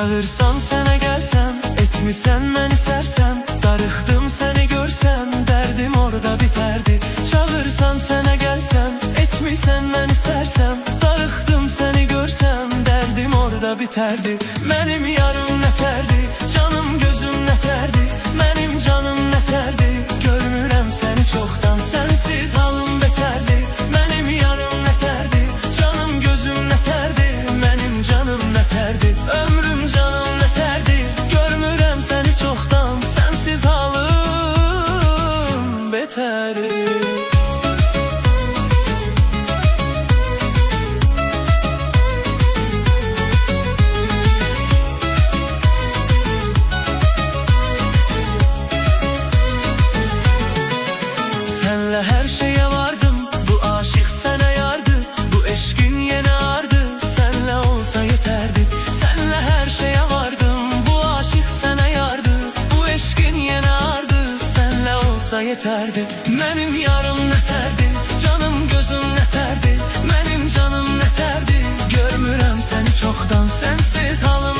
Çağırsan sənə gəlsəm, etmisən məni sərsəm. Darıxdım səni görsəm, dərdim orada bitərdi. Çağırsan sənə gəlsəm, etmisən məni sərsəm. Darıxdım səni görsəm, dərdim orada bitərdi. Mənim yarım nətərdi, canım gözüm nətərdi. Mənim canım nətərdi, görmürəm səni çoxdan. Sənsiz halım betərdi. Mənim yarım nətərdi, canım gözüm nətərdi. Mənim canım nətərdi, ömrüm canım nətərdi. Görmürəm səni çoxdan, sənsiz halım betərdi. Senle her şeye vardım, bu aşık sana yardı. Bu eşkin yine ardı, senle olsa yeterdi. Senle her şeye vardım, bu aşık sana yardı. Bu eşkin yine ardı, senle olsa yeterdi. Benim yarım neterdi, canım gözüm neterdi. Benim canım neterdi, görmürəm seni çoktan. Sensiz halım